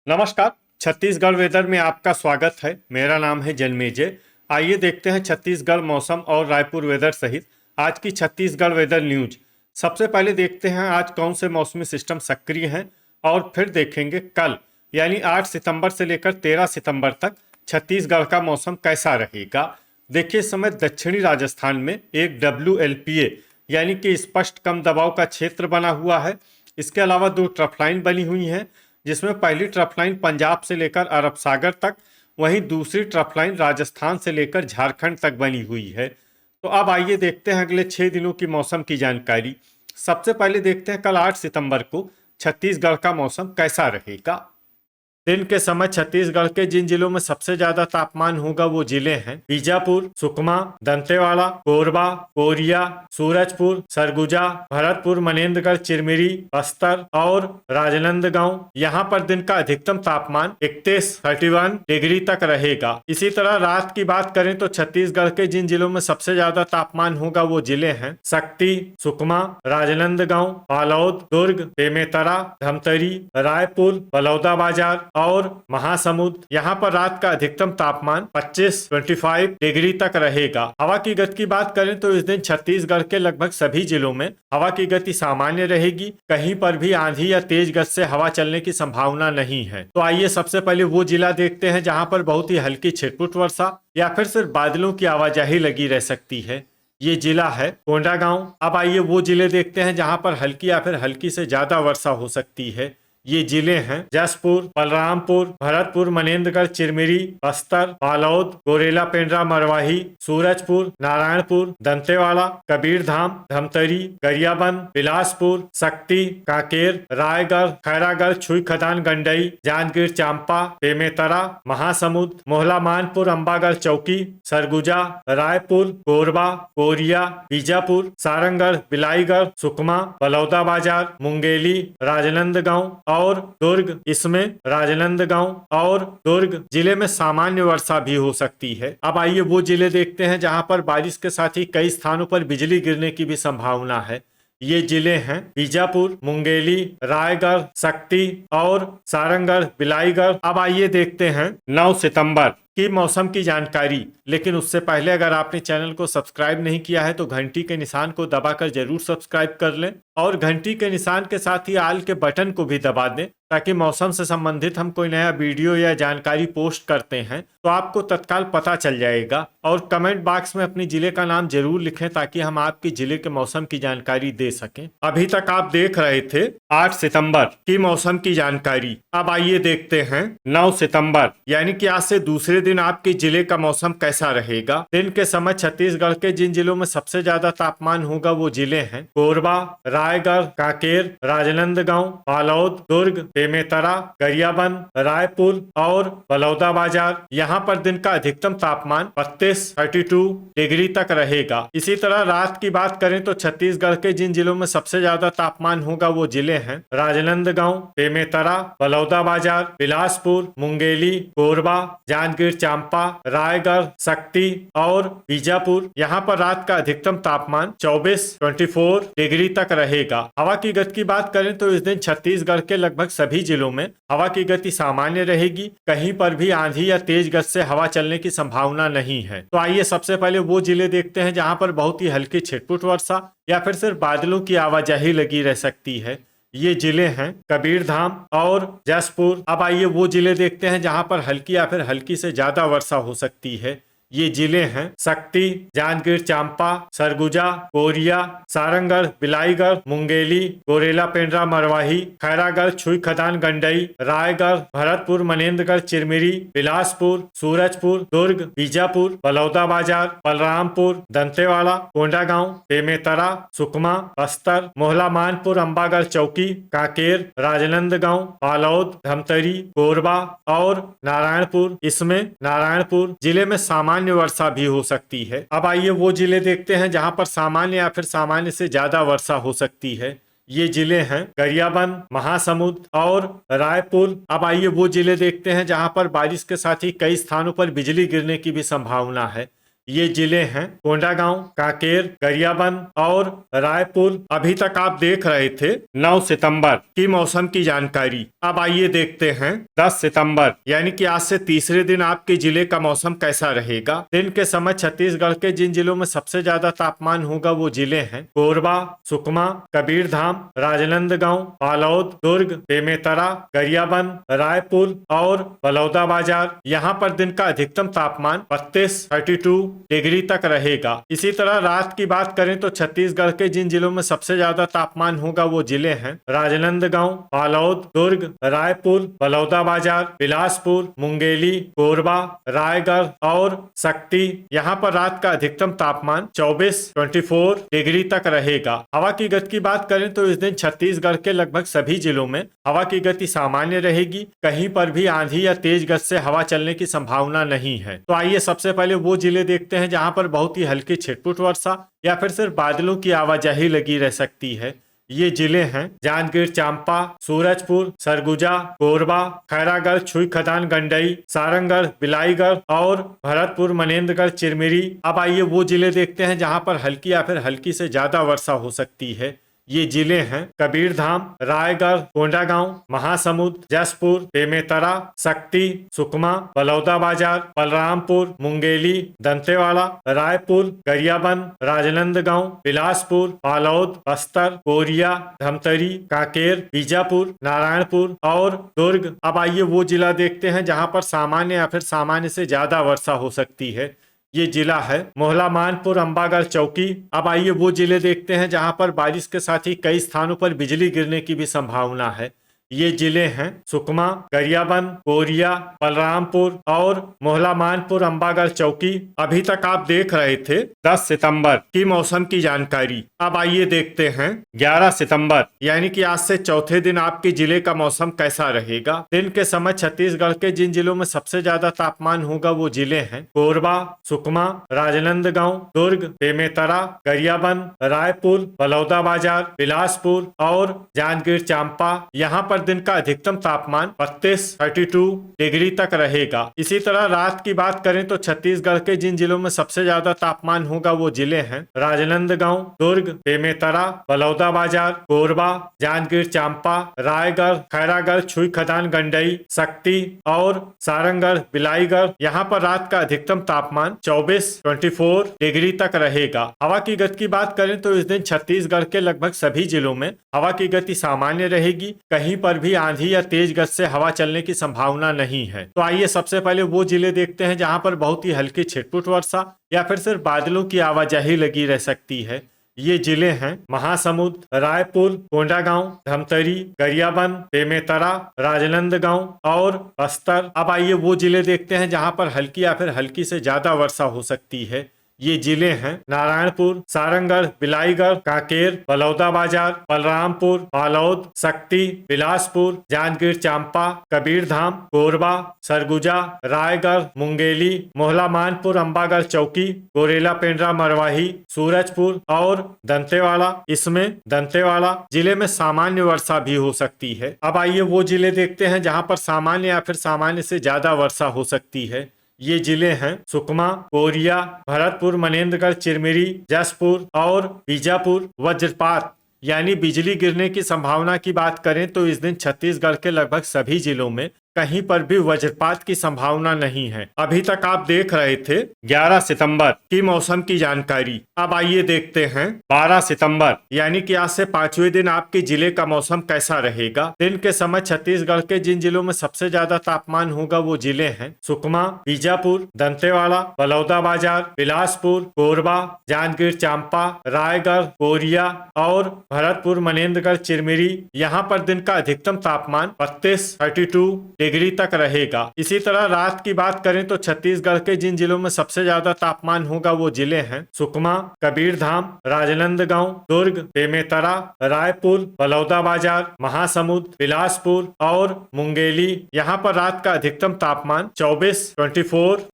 नमस्कार। छत्तीसगढ़ वेदर में आपका स्वागत है। मेरा नाम है जन्मेजय। आइए देखते हैं छत्तीसगढ़ मौसम और रायपुर वेदर सहित आज की छत्तीसगढ़ वेदर न्यूज। सबसे पहले देखते हैं आज कौन से मौसमी सिस्टम सक्रिय हैं और फिर देखेंगे कल यानी 8 सितंबर से लेकर 13 सितंबर तक छत्तीसगढ़ का मौसम कैसा रहेगा। देखिए, इस समय दक्षिणी राजस्थान में एक WLPA यानी कि स्पष्ट कम दबाव का क्षेत्र बना हुआ है। इसके अलावा दो ट्रफलाइन बनी हुई हैं, जिसमें पहली ट्रफलाइन पंजाब से लेकर अरब सागर तक, वहीं दूसरी ट्रफलाइन राजस्थान से लेकर झारखंड तक बनी हुई है। तो अब आइए देखते हैं अगले 6 दिनों की मौसम की जानकारी। सबसे पहले देखते हैं कल 8 सितंबर को छत्तीसगढ़ का मौसम कैसा रहेगा। दिन के समय छत्तीसगढ़ के जिन जिलों में सबसे ज्यादा तापमान होगा वो जिले हैं बीजापुर, सुकमा, दंतेवाड़ा, कोरबा, कोरिया, सूरजपुर, सरगुजा, भरतपुर, मनेन्द्रगढ़, चिरमिरी, बस्तर और राजनांदगांव। यहाँ पर दिन का अधिकतम तापमान 31 डिग्री तक रहेगा। इसी तरह रात की बात करें तो छत्तीसगढ़ के जिन जिलों में सबसे ज्यादा तापमान होगा वो जिले हैं शक्ति, सुकमा, राजनांदगांव, बालोद, दुर्ग, बेमेतरा, धमतरी, रायपुर, बलौदाबाजार और महासमुंद। यहाँ पर रात का अधिकतम तापमान 25 डिग्री तक रहेगा। हवा की गति की बात करें तो इस दिन छत्तीसगढ़ के लगभग सभी जिलों में हवा की गति सामान्य रहेगी। कहीं पर भी आंधी या तेज गति से हवा चलने की संभावना नहीं है। तो आइए सबसे पहले वो जिला देखते हैं जहाँ पर बहुत ही हल्की छिटपुट वर्षा या फिर सिर्फ बादलों की आवाजाही लगी रह सकती है। ये जिला है कोंडागांव। अब आइए वो जिले देखते हैं जहाँ पर हल्की या फिर हल्की से ज्यादा वर्षा हो सकती है। ये जिले हैं जसपुर, बलरामपुर, भरतपुर, मनेन्द्रगढ़, चिरमिरी, बस्तर, बालोद, गोरेला, पेंड्रा, मरवाही, सूरजपुर, नारायणपुर, दंतेवाड़ा, कबीरधाम, धमतरी, गरियाबंद, बिलासपुर, शक्ति, कांकेर, रायगढ़, खैरागढ़, छुई खदान, गंडई, जांजगीर चांपा, बेमेतरा, महासमुंद, मोहला, मानपुर, अंबागढ़ चौकी, सरगुजा, रायपुर, कोरबा, कोरिया, बीजापुर, सारंगढ़, बिलाईगढ़, सुकमा, बलौदाबाजार, मुंगेली, राजनांदगांव और दुर्ग। इसमें राजनांदगांव और दुर्ग जिले में सामान्य वर्षा भी हो सकती है। अब आइए वो जिले देखते हैं जहां पर बारिश के साथ ही कई स्थानों पर बिजली गिरने की भी संभावना है। ये जिले हैं बीजापुर, मुंगेली, रायगढ़, शक्ति और सारंगढ़, बिलाईगढ़। अब आइए देखते हैं 9 सितंबर की मौसम की जानकारी। लेकिन उससे पहले अगर आपने चैनल को सब्सक्राइब नहीं किया है तो घंटी के निशान को दबाकर जरूर सब्सक्राइब कर लें और घंटी के निशान के साथ ही आल के बटन को भी दबा दें, ताकि मौसम से संबंधित हम कोई नया वीडियो या जानकारी पोस्ट करते हैं तो आपको तत्काल पता चल जाएगा। और कमेंट बॉक्स में अपने जिले का नाम जरूर लिखें ताकि हम आपके जिले के मौसम की जानकारी दे सकें। अभी तक आप देख रहे थे 8 सितंबर की मौसम की जानकारी। अब आइए देखते हैं 9 सितंबर यानी कि आज से दूसरे दिन आपके जिले का मौसम कैसा रहेगा। दिन के समय छत्तीसगढ़ के जिन जिलों में सबसे ज्यादा तापमान होगा वो जिले हैं कोरबा, रायगढ़, कांकेर, राजनांदगांव, बालोद, दुर्ग, बेमेतरा, गरियाबंद, रायपुर और बलौदाबाजार। यहाँ पर दिन का अधिकतम तापमान 32 डिग्री तक रहेगा। इसी तरह रात की बात करें तो छत्तीसगढ़ के जिन जिलों में सबसे ज्यादा तापमान होगा वो जिले हैं राजनांदगांव, बेमेतरा, बलौदाबाजार, बिलासपुर, मुंगेली, कोरबा, जांजगीर चांपा, रायगढ़, शक्ति और बीजापुर। यहाँ पर रात का अधिकतम तापमान 24 डिग्री तक रहेगा। हवा की गति की बात करें तो इस दिन छत्तीसगढ़ के लगभग सभी जिलों में हवा की गति सामान्य रहेगी। कहीं पर भी आंधी या तेज गति से हवा चलने की संभावना नहीं है। तो आइए सबसे पहले वो जिले देखते हैं जहाँ पर बहुत ही हल्की छिटपुट वर्षा या फिर सिर्फ बादलों की आवाजाही लगी रह सकती है। ये जिले हैं कबीरधाम और जसपुर। अब आइए वो जिले देखते हैं जहां पर हल्की या फिर हल्की से ज्यादा वर्षा हो सकती है। ये जिले हैं शक्ति, जांजगीर चांपा, सरगुजा, कोरिया, सारंगढ़, बिलाईगढ़, मुंगेली, गोरेला, पेंड्रा, मरवाही, खैरागढ़, छुई खदान, गंडई, रायगढ़, भरतपुर, मनेन्द्रगढ़, चिरमिरी, बिलासपुर, सूरजपुर, दुर्ग, बीजापुर, बलौदाबाजार, बलरामपुर, दंतेवाड़ा, कोंडागांव, बेमेतरा, सुकमा, बस्तर, मोहला, मानपुर, अंबागढ़ चौकी, कांकेर, राजनांदगांव, बालोद, धमतरी, कोरबा और नारायणपुर। इसमें नारायणपुर जिले में सामान्य वर्षा भी हो सकती है। अब आइए वो जिले देखते हैं जहां पर सामान्य या फिर सामान्य से ज्यादा वर्षा हो सकती है। ये जिले हैं गरियाबंद, महासमुंद और रायपुर। अब आइए वो जिले देखते हैं जहां पर बारिश के साथ ही कई स्थानों पर बिजली गिरने की भी संभावना है। ये जिले हैं कोंडागांव, कांकेर, गरियाबंद और रायपुर। अभी तक आप देख रहे थे 9 सितंबर की मौसम की जानकारी। अब आइए देखते हैं 10 सितंबर यानी कि आज से तीसरे दिन आपके जिले का मौसम कैसा रहेगा। दिन के समय छत्तीसगढ़ के जिन जिलों में सबसे ज्यादा तापमान होगा वो जिले हैं कोरबा, सुकमा, कबीरधाम, राजनांदगांव, बालोद, दुर्ग, बेमेतरा, गरियाबंद, रायपुर और बलौदाबाजार। यहाँ पर दिन का अधिकतम तापमान 32 डिग्री तक रहेगा। इसी तरह रात की बात करें तो छत्तीसगढ़ के जिन जिलों में सबसे ज्यादा तापमान होगा वो जिले हैं राजनांदगांव, बालोद, दुर्ग, रायपुर, बलौदाबाजार, बिलासपुर, मुंगेली, कोरबा, रायगढ़ और शक्ति। यहाँ पर रात का अधिकतम तापमान 24 डिग्री तक रहेगा। हवा की गति की बात करें तो इस दिन छत्तीसगढ़ के लगभग सभी जिलों में हवा की गति सामान्य रहेगी। कहीं पर भी आंधी या तेज गति से हवा चलने की संभावना नहीं है। तो आइए सबसे पहले वो जिले देखते हैं जहां पर बहुत ही हल्की छिटपुट वर्षा या फिर सिर्फ बादलों की आवाजाही लगी रह सकती है। ये जिले हैं जांजगीर चांपा, सूरजपुर, सरगुजा, कोरबा, खैरागढ़, छुई खदान, गंडई, सारंगढ़, बिलाईगढ़ और भरतपुर, मनेन्द्रगढ़, चिरमिरी। अब आइए वो जिले देखते हैं जहां पर हल्की या फिर हल्की से ज्यादा वर्षा हो सकती है। ये जिले हैं कबीरधाम, रायगढ़, कोंडागांव, महासमुंद, जसपुर, बेमेतरा, शक्ति, सुकमा, बलौदाबाजार, बलरामपुर, मुंगेली, दंतेवाड़ा, रायपुर, गरियाबंद, राजनांदगांव, बिलासपुर, बालोद, बस्तर, कोरिया, धमतरी, कांकेर, बीजापुर, नारायणपुर और दुर्ग। अब आइए वो जिला देखते हैं जहां पर सामान्य या फिर सामान्य से ज्यादा वर्षा हो सकती है। ये जिला है मोहला, मानपुर, अंबागढ़, चौकी। अब आइए वो जिले देखते हैं जहां पर बारिश के साथ ही कई स्थानों पर बिजली गिरने की भी संभावना है। ये जिले हैं सुकमा, गरियाबंद, कोरिया, बलरामपुर और मोहला, मानपुर, अंबागढ़, चौकी। अभी तक आप देख रहे थे 10 सितंबर की मौसम की जानकारी। अब आइए देखते हैं 11 सितंबर यानी कि आज से चौथे दिन आपके जिले का मौसम कैसा रहेगा। दिन के समय छत्तीसगढ़ के जिन जिलों में सबसे ज्यादा तापमान होगा वो जिले हैं कोरबा, सुकमा, राजनांदगांव, दुर्ग, बेमेतरा, गरियाबंद, रायपुर, बलौदाबाजार, बिलासपुर और जांजगीर चांपा। यहाँ पर दिन का अधिकतम तापमान 32 डिग्री तक रहेगा। इसी तरह रात की बात करें तो छत्तीसगढ़ के जिन जिलों में सबसे ज्यादा तापमान होगा वो जिले हैं राजनांदगांव, दुर्ग, बेमेतरा, बलौदाबाजार, कोरबा, जांजगीर चांपा, रायगढ़, खैरागढ़, छुई खदान, गंडई, शक्ति और सारंगढ़, बिलाईगढ़। यहाँ पर रात का अधिकतम तापमान 24 डिग्री तक रहेगा। हवा की गति की बात करें तो इस दिन छत्तीसगढ़ के लगभग सभी जिलों में हवा की गति सामान्य रहेगी। कहीं पर भी आंधी या तेज गति से हवा चलने की संभावना नहीं है। तो आइए सबसे पहले वो जिले देखते हैं जहां पर बहुत ही हल्की छिटपुट वर्षा या फिर सिर्फ बादलों की आवाजाही लगी रह सकती है। ये जिले हैं महासमुंद, रायपुर, कोंडागांव, धमतरी, गरियाबंद, बेमेतरा, राजनांदगांव और बस्तर। अब आइए वो जिले देखते हैं जहां पर हल्की या फिर हल्की से ज्यादा वर्षा हो सकती है। ये जिले हैं नारायणपुर, सारंगढ़, बिलाईगढ़, कांकेर, बलौदाबाजार, बलरामपुर, बालोद, शक्ति, बिलासपुर, जांजगीर चांपा, कबीरधाम, कोरबा, सरगुजा, रायगढ़, मुंगेली, मोहला, मानपुर, अंबागढ़, चौकी, गोरेला, पेंड्रा, मरवाही, सूरजपुर और दंतेवाड़ा। इसमें दंतेवाड़ा जिले में सामान्य वर्षा भी हो सकती है। अब आइए वो जिले देखते हैं जहां पर सामान्य या फिर सामान्य से ज्यादा वर्षा हो सकती है। ये जिले हैं सुकमा, कोरिया, भरतपुर, मनेन्द्रगढ़, चिरमिरी, जसपुर और बीजापुर। वज्रपात यानी बिजली गिरने की संभावना की बात करें तो इस दिन छत्तीसगढ़ के लगभग सभी जिलों में कहीं पर भी वज्रपात की संभावना नहीं है। अभी तक आप देख रहे थे 11 सितंबर की मौसम की जानकारी। अब आइए देखते हैं 12 सितंबर यानी कि आज से 5वें दिन आपके जिले का मौसम कैसा रहेगा। दिन के समय छत्तीसगढ़ के जिन जिलों में सबसे ज्यादा तापमान होगा वो जिले हैं सुकमा, बीजापुर, दंतेवाड़ा, बलौदाबाजार, बिलासपुर, कोरबा, जांजगीर चांपा, रायगढ़, कोरिया और भरतपुर, मनेन्द्रगढ़, चिरमिरी। यहाँ पर दिन का अधिकतम तापमान 32 डिग्री तक रहेगा। इसी तरह रात की बात करें तो छत्तीसगढ़ के जिन जिलों में सबसे ज्यादा तापमान होगा वो जिले हैं सुकमा, कबीरधाम, राजनांदगांव, दुर्ग, बेमेतरा, रायपुर, बलौदाबाजार, महासमुंद, बिलासपुर और मुंगेली। यहाँ पर रात का अधिकतम तापमान 24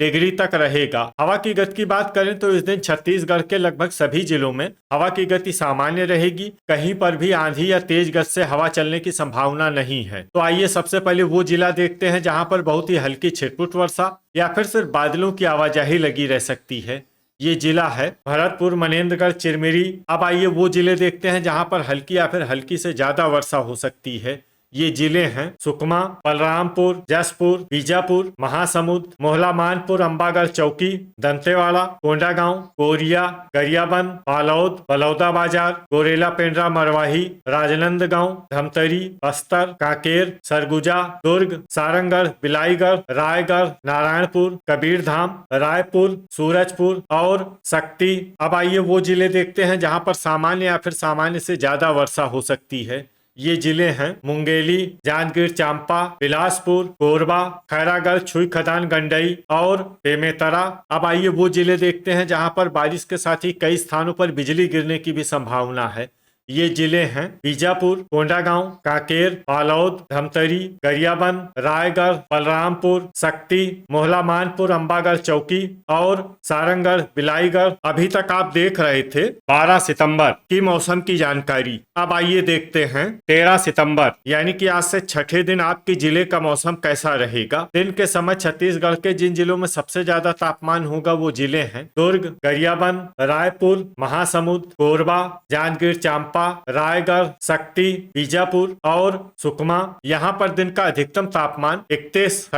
डिग्री तक रहेगा। हवा की गति की बात करें तो इस दिन छत्तीसगढ़ के लगभग सभी जिलों में हवा की गति सामान्य रहेगी। कहीं पर भी आंधी या तेज गति से हवा चलने की संभावना नहीं है। तो आइए सबसे पहले वो जिला देखते हैं जहां पर बहुत ही हल्की छिटपुट वर्षा या फिर सिर्फ बादलों की आवाजाही लगी रह सकती है। ये जिला है भरतपुर, मनेन्द्रगढ़, चिरमिरी। अब आइए वो जिले देखते हैं जहां पर हल्की या फिर हल्की से ज्यादा वर्षा हो सकती है। ये जिले हैं सुकमा, बलरामपुर, जसपुर, बीजापुर, महासमुंद, मोहला मानपुर, अंबागढ़ चौकी, दंतेवाड़ा, कोंडागांव, कोरिया, गरियाबंद, बालोद, बलौदाबाजार, गोरेला, पेंड्रा, मरवाही, राजनांदगांव, धमतरी, बस्तर, कांकेर, सरगुजा, दुर्ग, सारंगढ़, बिलाईगढ़, रायगढ़, नारायणपुर, कबीरधाम, रायपुर, सूरजपुर और शक्ति। अब आइए वो जिले देखते हैं जहां पर सामान्य या फिर सामान्य से ज्यादा वर्षा हो सकती है। ये जिले हैं मुंगेली, जांजगीर चांपा, बिलासपुर, कोरबा, खैरागढ़, छुई खदान, गंडई और बेमेतरा। अब आइए वो जिले देखते हैं जहां पर बारिश के साथ ही कई स्थानों पर बिजली गिरने की भी संभावना है। ये जिले हैं बीजापुर, कोंडागांव, कांकेर, बालोद, धमतरी, गरियाबंद, रायगढ़, बलरामपुर, शक्ति, मोहला मानपुर, अंबागढ़ चौकी और सारंगढ़, बिलाईगढ़। अभी तक आप देख रहे थे 12 सितंबर की मौसम की जानकारी। अब आइए देखते हैं 13 सितंबर यानी कि आज से छठे दिन आपके जिले का मौसम कैसा रहेगा। दिन के समय छत्तीसगढ़ के जिन जिलों में सबसे ज्यादा तापमान होगा वो जिले हैं दुर्ग, गरियाबंद, रायपुर, महासमुंद, कोरबा, जांजगीर चांपा, रायगढ़, शक्ति, बीजापुर और सुकमा। यहाँ पर दिन का अधिकतम तापमान 31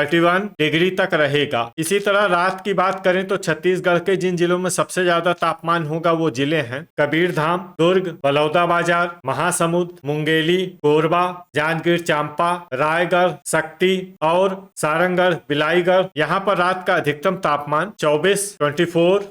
डिग्री तक रहेगा। इसी तरह रात की बात करें तो छत्तीसगढ़ के जिन जिलों में सबसे ज्यादा तापमान होगा वो जिले हैं कबीरधाम, दुर्ग, बलौदाबाजार, महासमुंद, मुंगेली, कोरबा, जांजगीर चांपा, रायगढ़, शक्ति और सारंगढ़, बिलाईगढ़। यहाँ पर रात का अधिकतम तापमान 24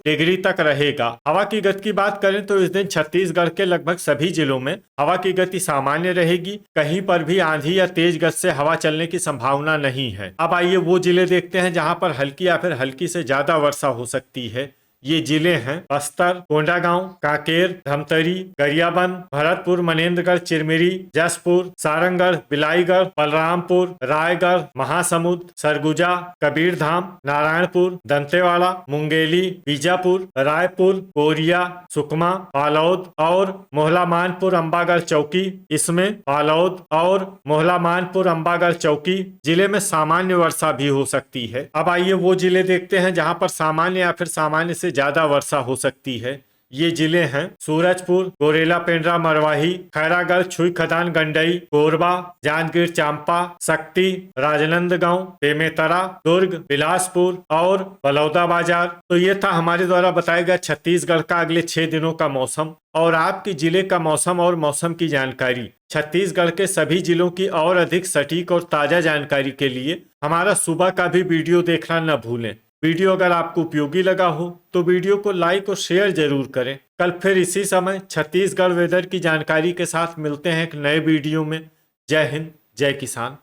डिग्री तक रहेगा। हवा की गति की बात करें तो इस दिन छत्तीसगढ़ के लगभग सभी जिलों में हवा की गति सामान्य रहेगी। कहीं पर भी आंधी या तेज गति से हवा चलने की संभावना नहीं है। अब आइए वो जिले देखते हैं जहां पर हल्की या फिर हल्की से ज्यादा वर्षा हो सकती है। ये जिले हैं बस्तर, कोंडागांव, कांकेर, धमतरी, गरियाबंद, भरतपुर, मनेन्द्रगढ़, चिरमिरी, जसपुर, सारंगढ़, बिलाईगढ़, बलरामपुर, रायगढ़, महासमुंद, सरगुजा, कबीरधाम, नारायणपुर, दंतेवाड़ा, मुंगेली, बीजापुर, रायपुर, कोरिया, सुकमा, बालोद और मोहला मानपुर, अंबागढ़ चौकी। इसमें बालोद और मोहला मानपुर, अंबागढ़ चौकी जिले में सामान्य वर्षा भी हो सकती है। अब आइए वो जिले देखते हैं जहां पर सामान्य या फिर सामान्य से ज्यादा वर्षा हो सकती है। ये जिले हैं सूरजपुर, गोरेला, पेंड्रा, मरवाही, खैरागढ़, छुई खदान, गंडई, कोरबा, जांजगीर चांपा, शक्ति, राजनांदगांव, बेमेतरा, दुर्ग, बिलासपुर और बलौदाबाजार। तो ये था हमारे द्वारा बताया गया छत्तीसगढ़ का अगले 6 दिनों का मौसम और आपके जिले का मौसम और मौसम की जानकारी। छत्तीसगढ़ के सभी जिलों की और अधिक सटीक और ताजा जानकारी के लिए हमारा सुबह का भी वीडियो देखना न भूलें। वीडियो अगर आपको उपयोगी लगा हो तो वीडियो को लाइक और शेयर जरूर करें। कल फिर इसी समय छत्तीसगढ़ वेदर की जानकारी के साथ मिलते हैं एक नए वीडियो में। जय हिंद, जय किसान।